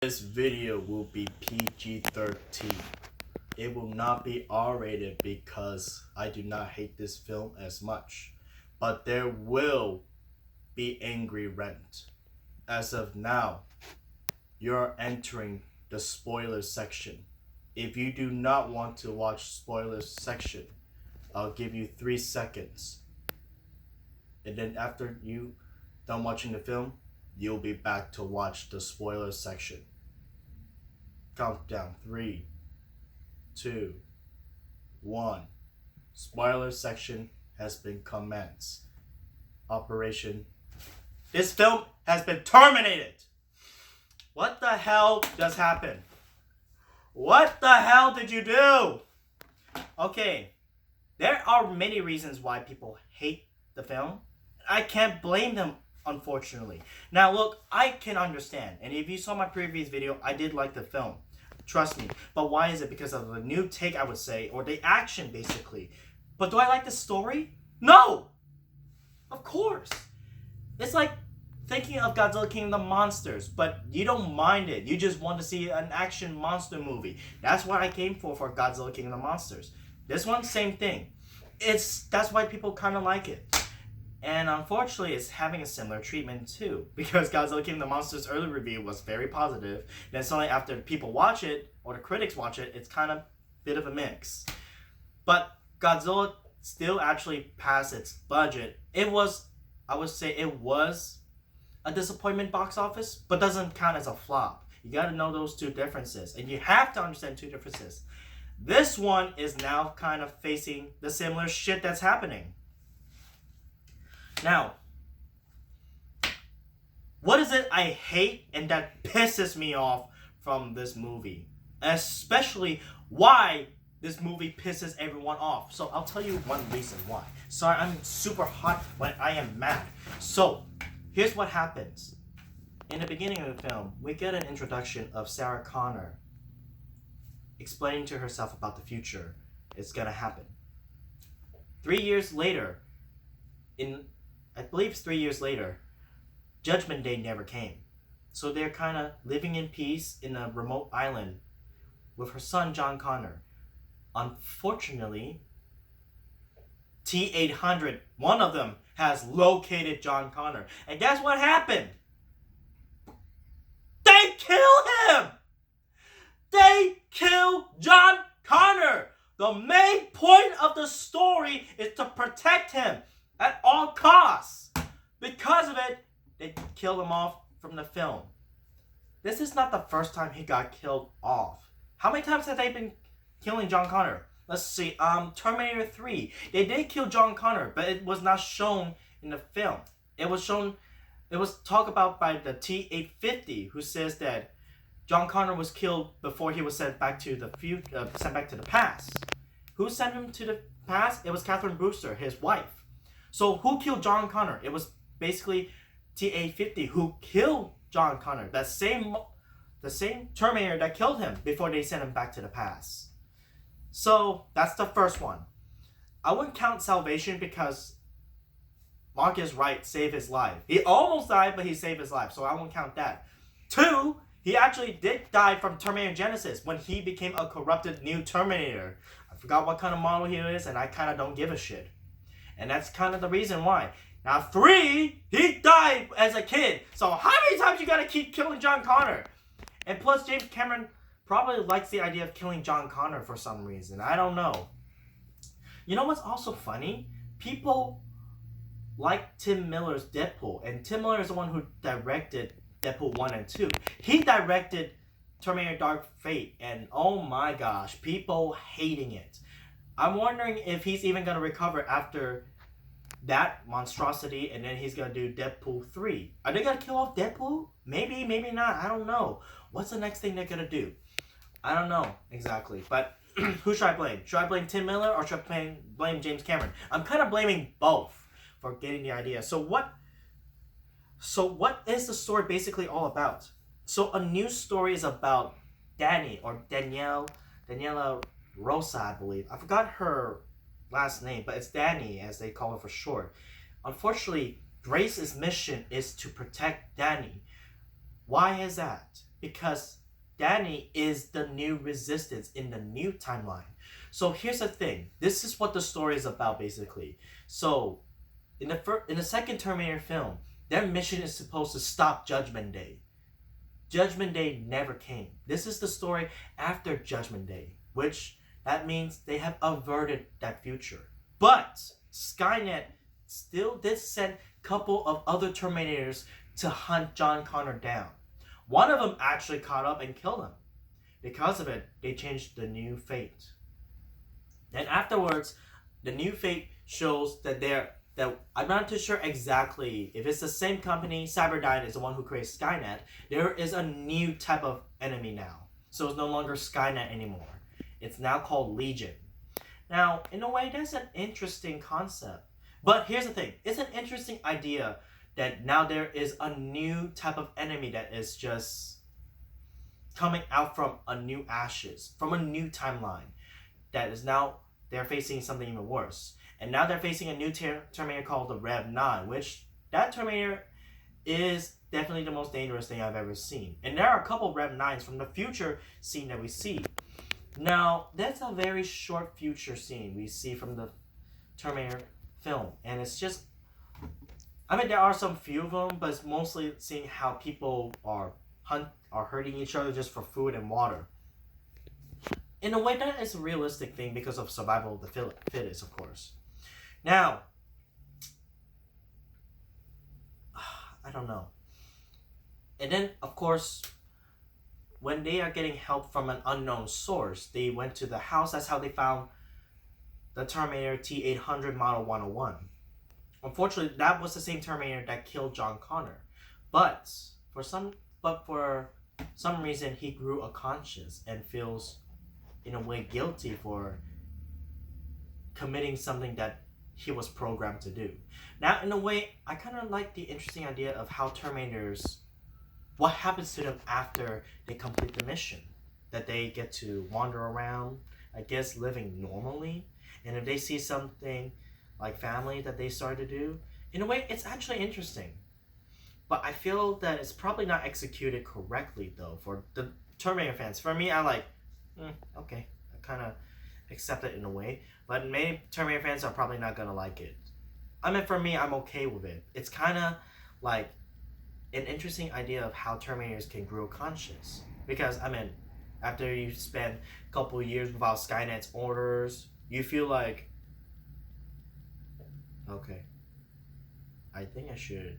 This video will be PG-13. It will not be R-rated because I do not hate this film as much. But there will be angry rant. As of now, you're entering the spoiler section. If you do not want to watch spoiler section, I'll give you 3 seconds. And then after you done watching the film, you'll be back to watch the spoiler section. Countdown 3, 2, 1. Spoiler section has been commenced. Operation. This film has been terminated. What the hell just happened? What the hell did you do? Okay, there are many reasons why people hate the film. I can't blame them, unfortunately. Now look, I can understand. And if you saw my previous video, I did like the film. Trust me. But why is it? Because of the new take, I would say, or the action, basically. But do I like the story? No! Of course. It's like thinking of Godzilla King of the Monsters, but you don't mind it. You just want to see an action monster movie. That's what I came for Godzilla King of the Monsters. This one, same thing. That's why people kind of like it. And unfortunately, it's having a similar treatment too. Because Godzilla King of the Monsters' early review was very positive. Then suddenly after people watch it, or the critics watch it, it's kind of a bit of a mix. But Godzilla still actually passed its budget. I would say it was a disappointment box office, but doesn't count as a flop. You gotta know those two differences. And you have to understand two differences. This one is now kind of facing the similar shit that's happening. Now, what is it I hate and that pisses me off from this movie? Especially why this movie pisses everyone off. So I'll tell you one reason why. Sorry, I'm super hot when I am mad. So, here's what happens. In the beginning of the film, we get an introduction of Sarah Connor explaining to herself about the future. It's gonna happen. 3 years later, I believe it's 3 years later, Judgment Day never came. So they're kind of living in peace in a remote island with her son, John Connor. Unfortunately, T-800, one of them, has located John Connor. And guess what happened? They kill him! They kill John Connor! The main point of the story is to protect him at all costs. Because of it, they killed him off from the film. This is not the first time he got killed off. How many times have they been killing John Connor? Let's see, Terminator 3. They did kill John Connor, but it was not shown in the film. It was talked about by the T-850, who says that John Connor was killed before he was sent back to the past. Who sent him to the past? It was Catherine Brewster, his wife. So who killed John Connor? It was basically T-850 who killed John Connor. The same Terminator that killed him before they sent him back to the past. So that's the first one. I wouldn't count Salvation because Marcus Wright saved his life. He almost died, but he saved his life, so I won't count that. 2, he actually did die from Terminator Genesis when he became a corrupted new Terminator. I forgot what kind of model he is, and I kind of don't give a shit. And that's kind of the reason why. Now 3, he died as a kid. So how many times you gotta keep killing John Connor? And plus James Cameron probably likes the idea of killing John Connor for some reason. I don't know. You know what's also funny? People like Tim Miller's Deadpool. And Tim Miller is the one who directed Deadpool 1 and 2. He directed Terminator Dark Fate. And oh my gosh, people hating it. I'm wondering if he's even going to recover after that monstrosity, and then he's going to do Deadpool 3. Are they going to kill off Deadpool? Maybe, maybe not. I don't know. What's the next thing they're going to do? I don't know exactly. But who should I blame? Should I blame Tim Miller or should I blame James Cameron? I'm kind of blaming both for getting the idea. So what is the story basically all about? So a new story is about Danny, or Daniela Rosa, I believe. I forgot her last name, but it's Danny, as they call her for short. Unfortunately, Grace's mission is to protect Danny. Why is that? because Danny is the new resistance in the new timeline. So here's the thing. This is what the story is about basically. So in the second Terminator film, their mission is supposed to stop Judgment Day. Judgment Day never came. This is the story after Judgment Day, which that means they have averted that future. But Skynet still did send a couple of other Terminators to hunt John Connor down. One of them actually caught up and killed him. Because of it, they changed the new fate. Then afterwards, the new fate shows that I'm not too sure exactly if it's the same company. Cyberdyne is the one who creates Skynet. There is a new type of enemy now, so it's no longer Skynet anymore. It's now called Legion. Now, in a way, that's an interesting concept. But here's the thing: it's an interesting idea that now there is a new type of enemy that is just coming out from a new ashes, from a new timeline. That is now they're facing something even worse. And now they're facing a new Terminator called the Rev 9, which that Terminator is definitely the most dangerous thing I've ever seen. And there are a couple Rev 9s from the future scene that we see. Now, that's a very short future scene we see from the Terminator film. And it's just, I mean, there are some few of them, but it's mostly seeing how people are hurting each other just for food and water. In a way, that is a realistic thing because of survival of the fittest, of course. Now, I don't know. And then, of course, when they are getting help from an unknown source, they went to the house. That's how they found the Terminator T-800 Model 101. Unfortunately, that was the same Terminator that killed John Connor. But for some reason, he grew a conscience and feels, in a way, guilty for committing something that he was programmed to do. Now, in a way, I kind of like the interesting idea of how Terminators, what happens to them after they complete the mission. That they get to wander around, I guess, living normally. And if they see something like family that they start to do, in a way, it's actually interesting. But I feel that it's probably not executed correctly, though, for the Terminator fans. For me, I like, okay, I kind of accept it in a way, but many Terminator fans are probably not gonna like it. I mean, for me, I'm okay with it. It's kind of like an interesting idea of how Terminators can grow conscious. Because, I mean, after you spend a couple years without Skynet's orders, you feel like, okay, I think I should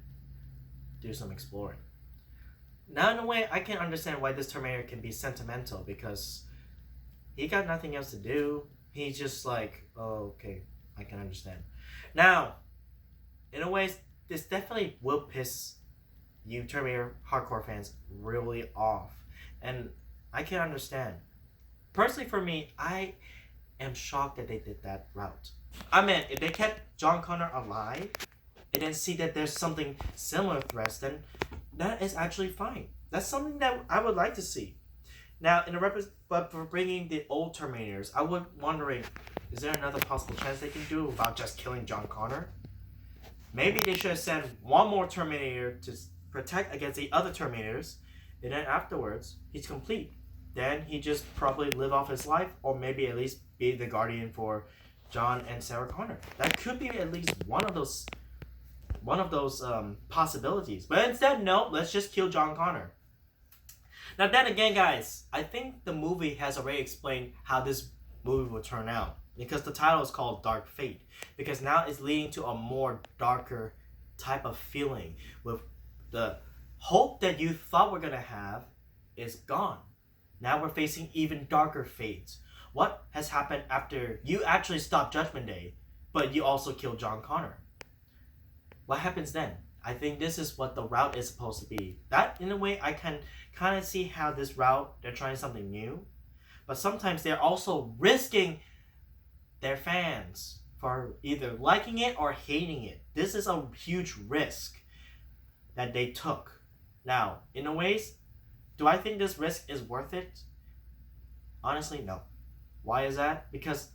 do some exploring. Now, in a way, I can understand why this Terminator can be sentimental, because he got nothing else to do. He's just like, oh, okay, I can understand. Now, in a way, this definitely will piss you Terminator hardcore fans really off. And I can understand. Personally, for me, I am shocked that they did that route. I mean, if they kept John Connor alive and then see that there's something similar threats, then that is actually fine. That's something that I would like to see. Now, but for bringing the old Terminators, I was wondering, is there another possible chance they can do without just killing John Connor? Maybe they should have sent one more Terminator to protect against the other Terminators, and then afterwards, he's complete. Then he just probably live off his life, or maybe at least be the guardian for John and Sarah Connor. That could be at least one of those possibilities. But instead, no, let's just kill John Connor. Now then again, guys, I think the movie has already explained how this movie will turn out, because the title is called Dark Fate, because now it's leading to a more darker type of feeling, with the hope that you thought we're gonna have is gone. Now we're facing even darker fates. What has happened after you actually stopped Judgment Day, but you also killed John Connor? What happens then? I think this is what the route is supposed to be. That, in a way, I can kind of see how this route, they're trying something new. But sometimes they're also risking their fans for either liking it or hating it. This is a huge risk that they took. Now, in a ways, do I think this risk is worth it? Honestly, no. Why is that? Because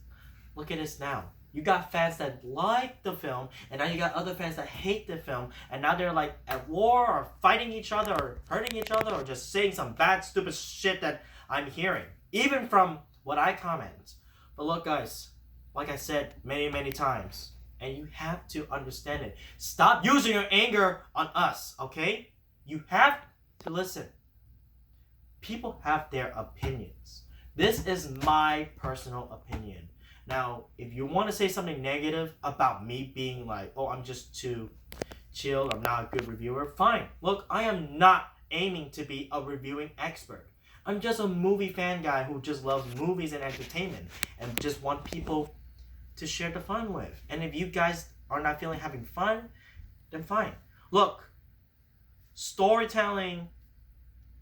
look at this now. You got fans that like the film, and now you got other fans that hate the film, and now they're like at war or fighting each other or hurting each other or just saying some bad, stupid shit that I'm hearing, even from what I comment. But look, guys, like I said many, many times, and you have to understand it. Stop using your anger on us, okay? You have to listen. People have their opinions. This is my personal opinion. Now, if you want to say something negative about me being like, oh, I'm just too chill, I'm not a good reviewer, fine. Look, I am not aiming to be a reviewing expert. I'm just a movie fan guy who just loves movies and entertainment and just want people to share the fun with. And if you guys are not feeling having fun, then fine. Look, storytelling,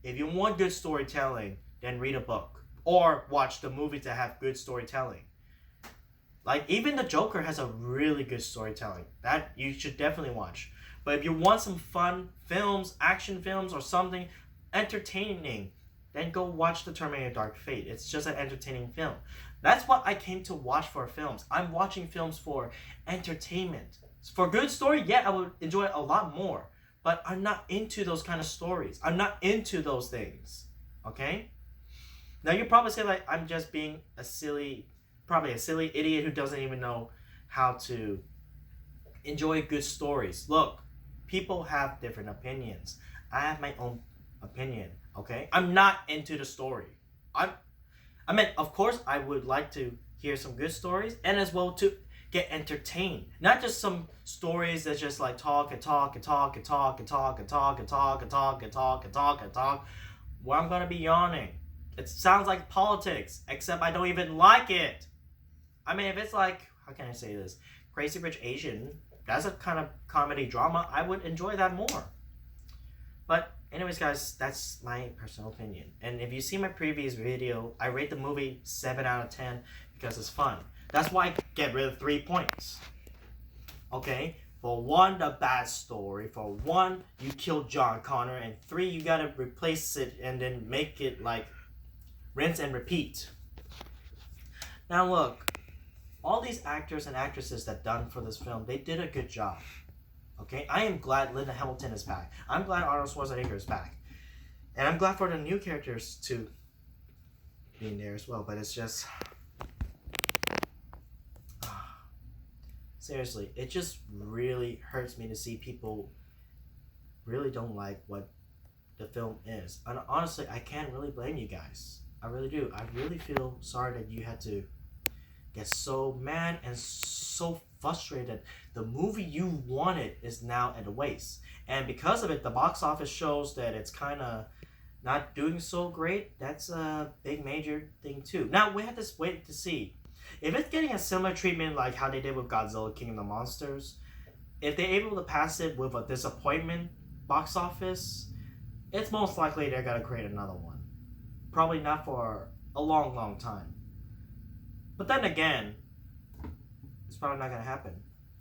if you want good storytelling, then read a book or watch the movies that have good storytelling. Like, even the Joker has a really good storytelling. That you should definitely watch. But if you want some fun films, action films, or something entertaining, then go watch the Terminator Dark Fate. It's just an entertaining film. That's what I came to watch for films. I'm watching films for entertainment. For good story, yeah, I would enjoy it a lot more. But I'm not into those kind of stories. I'm not into those things. Okay? Now, you probably say, like, I'm just being probably a silly idiot who doesn't even know how to enjoy good stories. Look, people have different opinions. I have my own opinion, okay? I'm not into the story. I mean, of course, I would like to hear some good stories and as well to get entertained. Not just some stories that just like talk and talk and talk and talk and talk and talk and talk and talk and talk and talk and talk, where I'm gonna be yawning. It sounds like politics, except I don't even like it. I mean, if it's like, how can I say this? Crazy Rich Asian, that's a kind of comedy drama, I would enjoy that more. But anyways, guys, that's my personal opinion. And if you see my previous video, I rate the movie 7 out of 10 because it's fun. That's why I get rid of 3 points. Okay? For 1, the bad story. For 1, you killed John Connor. And 3, you gotta replace it and then make it like rinse and repeat. Now look, all these actors and actresses that done for this film, they did a good job. Okay, I am glad Linda Hamilton is back. I'm glad Arnold Schwarzenegger is back. And I'm glad for the new characters to being there as well. But it's just... seriously, it just really hurts me to see people really don't like what the film is. And honestly, I can't really blame you guys. I really do. I really feel sorry that you had to get so mad and so frustrated. The movie you wanted is now at a waste. And because of it, the box office shows that it's kind of not doing so great. That's a big major thing too. Now, we have to wait to see. If it's getting a similar treatment like how they did with Godzilla King of the Monsters, if they're able to pass it with a disappointment box office, it's most likely they're going to create another one. Probably not for a long, long time. But then again, it's probably not going to happen.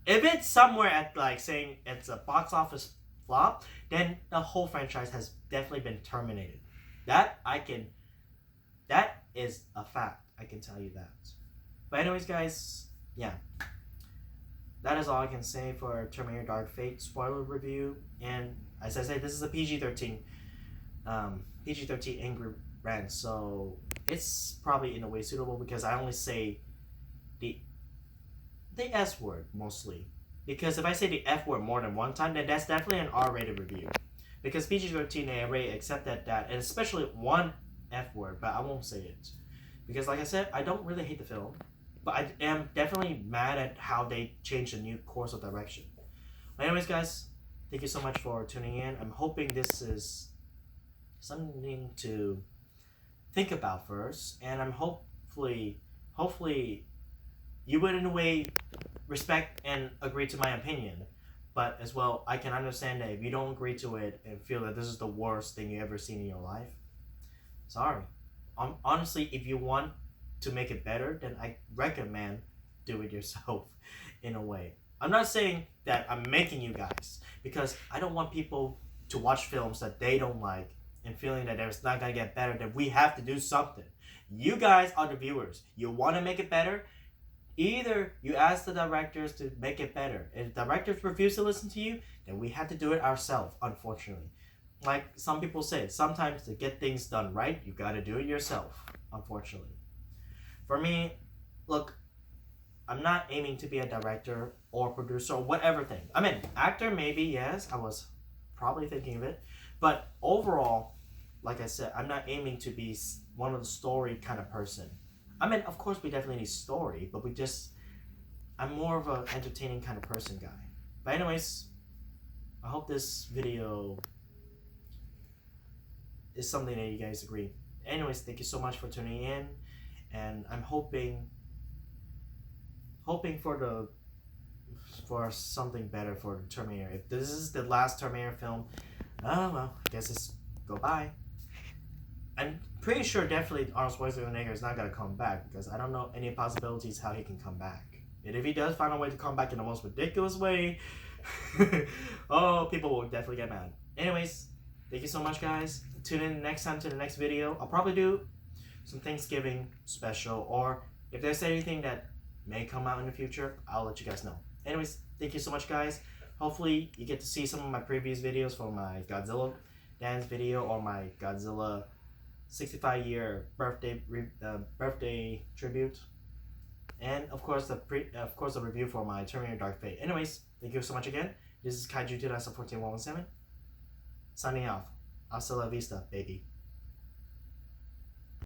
If it's somewhere at like saying it's a box office flop, then the whole franchise has definitely been terminated. That is a fact. I can tell you that. But anyways, guys, yeah. That is all I can say for Terminator Dark Fate spoiler review. And as I say, this is a PG-13 angry rant, so it's probably in a way suitable because I only say the S word mostly. Because if I say the F word more than one time, then that's definitely an R-rated review. Because PG-13, they already accepted that, and especially one F word, but I won't say it. Because like I said, I don't really hate the film, but I am definitely mad at how they changed the new course of direction. But anyways, guys, thank you so much for tuning in. I'm hoping this is something to think about first, and I'm hopefully you would in a way respect and agree to my opinion, but as well I can understand that if you don't agree to it and feel that this is the worst thing you ever seen in your life, sorry. Honestly, if you want to make it better, then I recommend do it yourself in a way. I'm not saying that I'm making you guys, because I don't want people to watch films that they don't like and feeling that it's not going to get better, that we have to do something. You guys are the viewers. You want to make it better? Either you ask the directors to make it better. If directors refuse to listen to you, then we have to do it ourselves, unfortunately. Like some people say, sometimes to get things done right, you gotta do it yourself, unfortunately. For me, look, I'm not aiming to be a director or producer or whatever thing. I mean, actor maybe, yes, I was probably thinking of it. But overall, like I said, I'm not aiming to be one of the story kind of person. I mean, of course, we definitely need story, but I'm more of an entertaining kind of person guy. But anyways, I hope this video is something that you guys agree. Anyways, thank you so much for tuning in, and I'm hoping for something better for Terminator. If this is the last Terminator film, oh well, I guess it's goodbye. I'm pretty sure definitely Arnold Schwarzenegger is not gonna come back because I don't know any possibilities how he can come back. And if he does find a way to come back in the most ridiculous way, oh, people will definitely get mad. Anyways, thank you so much, guys. Tune in next time to the next video. I'll probably do some Thanksgiving special, or if there's anything that may come out in the future, I'll let you guys know. Anyways, thank you so much, guys. Hopefully, you get to see some of my previous videos from my Godzilla dance video or my Godzilla 65-year birthday tribute, and of course the review for my Terminator Dark Fate. Anyways, thank you so much again. This is Kaiju 2014-117 signing off. Hasta la vista, baby.